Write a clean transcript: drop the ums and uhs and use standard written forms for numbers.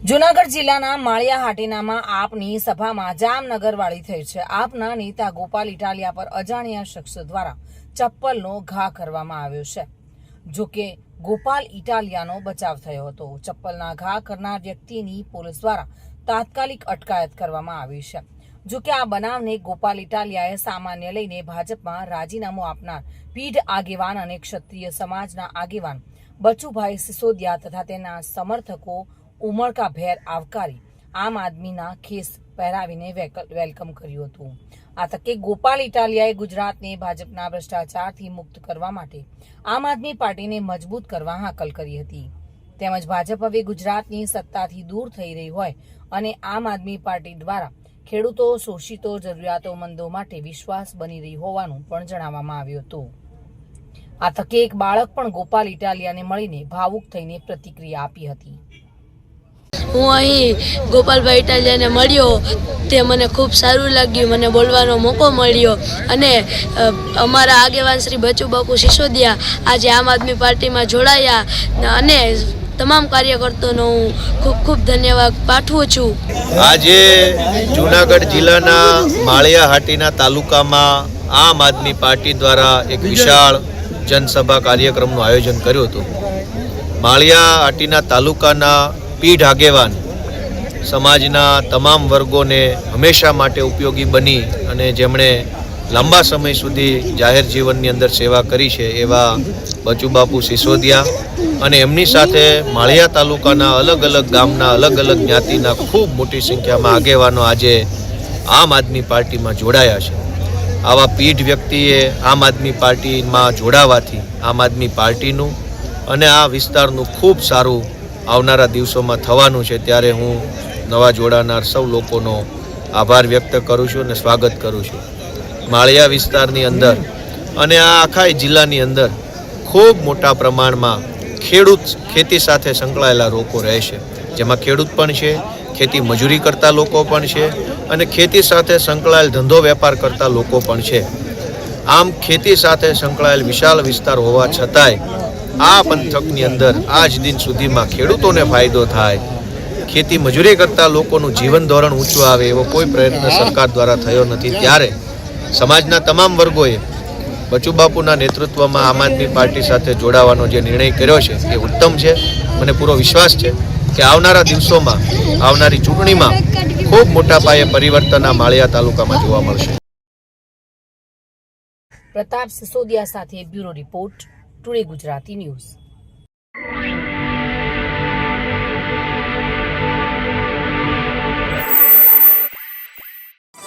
જૂનાગઢ જિલ્લાના માળિયા હાટીનામાં આપની સભામાં જામનગરવાળી થઈ છે। આપના નેતા ગોપાલ ઇટાલિયા પર અજાણ્યા શખ્સ દ્વારા ચપ્પલનો ઘા કરવામાં આવ્યો છે। જો કે ગોપાલ ઇટાલિયાનો બચાવ થયો હતો। ચપ્પલના ઘા કરનાર વ્યક્તિની પોલીસ દ્વારા તાત્કાલિક અટકાયત કરવામાં આવી છે। જો કે આ બનાવને ગોપાલ ઇટાલિયાએ સામાન્ય લઈને ભાજપમાં રાજીનામું આપનાર પીઢ આગેવાન અને ક્ષત્રિય સમાજના આગેવાન બચુભાઈ સિસોદિયા તથા તેના સમર્થકો ઉમળકાભેર આવકારી આમ આદમીના ખેસ પહેરાવીને વેલકમ કર્યું હતું। આ તકે ગોપાલ ઇટાલિયાએ ગુજરાતને ભાજપના ભ્રષ્ટાચારથી મુક્ત કરવા માટે આમ આદમી પાર્ટીને મજબૂત કરવા હાકલ કરી હતી। તેમજ ભાજપ હવે ગુજરાતની સત્તાથી દૂર થઈ રહી હોય અને આમ આદમી પાર્ટી દ્વારા ખેડૂતો, શોષિતો, જરૂરિયાતમંદો માટે વિશ્વાસ બની રહી હોવાનું પણ જણાવવામાં આવ્યું હતું। આ તકે એક બાળક પણ ગોપાલ ઇટાલિયાને મળીને ભાવુક થઈને પ્રતિક્રિયા આપી હતી। હું અહીં ગોપાલભાઈ ઇટાલિયાને મળ્યો તે મને ખૂબ સારું લાગ્યું। મને બોલવાનો મોકો મળ્યો અને અમારા આગેવાન શ્રી બચુબાપુ સિસોદિયા આજે આમ આદમી પાર્ટીમાં જોડાયા અને તમામ કાર્યકર્તાઓનો હું ખૂબ ખૂબ ધન્યવાદ પાઠવું છું। આજે જૂનાગઢ જિલ્લાના માળિયા હાટીના તાલુકામાં આમ આદમી પાર્ટી દ્વારા એક વિશાળ જનસભા કાર્યક્રમનું આયોજન કર્યું હતું। માળિયા હાટીના તાલુકાના પીઢ આગેવાન સમાજના તમામ વર્ગોને હંમેશા માટે ઉપયોગી બની અને જેમણે લાંબા સમય સુધી જાહેર જીવનની અંદર સેવા કરી છે એવા બચુબાપુ સિસોદિયા અને એમની સાથે માળિયા તાલુકાના અલગ અલગ ગામના અલગ અલગ જ્ઞાતિના ખૂબ મોટી સંખ્યામાં આગેવાનો આજે આમ આદમી પાર્ટીમાં જોડાયા છે। આવા પીઢ વ્યક્તિએ આમ આદમી પાર્ટીમાં જોડાવાથી આમ આદમી પાર્ટીનું અને આ વિસ્તારનું ખૂબ સારું આવનારા દિવસોમાં થવાનું છે। ત્યારે હું નવા જોડાનાર સૌ લોકોનો આભાર વ્યક્ત કરું છું અને સ્વાગત કરું છું। માળિયા વિસ્તારની અંદર અને આ આખા જિલ્લાની અંદર ખૂબ મોટા પ્રમાણમાં ખેતી સાથે સંકળાયેલા લોકો રહે છે, જેમાં ખેડૂત પણ છે, ખેતી મજૂરી કરતા લોકો પણ છે અને ખેતી સાથે સંકળાયેલ ધંધો વેપાર કરતા લોકો પણ છે। આમ ખેતી સાથે સંકળાયેલ વિશાળ વિસ્તાર હોવા છતાંય આ પંથકની અંદર આજ દિન સુધીમાં ખેડૂતોને ફાયદો થાય, ખેતી મજૂરી કરતા લોકોનું જીવન ધોરણ ઊંચું આવે એવો કોઈ પ્રયત્ન સરકાર દ્વારા થયો નથી। ત્યારે સમાજના તમામ વર્ગોએ બચુબાપુના નેતૃત્વમાં આમ આદમી પાર્ટી સાથે જોડાવાનો જે નિર્ણય કર્યો છે એ ઉત્તમ છે। મને પૂરો વિશ્વાસ છે કે આવનારા દિવસોમાં આવનારી ચૂંટણીમાં ખૂબ મોટા પાયે પરિવર્તન આ માળિયા તાલુકામાં જોવા મળશે। પ્રતાપ સિસોદિયા સાથે bureau report, today Gujarati news.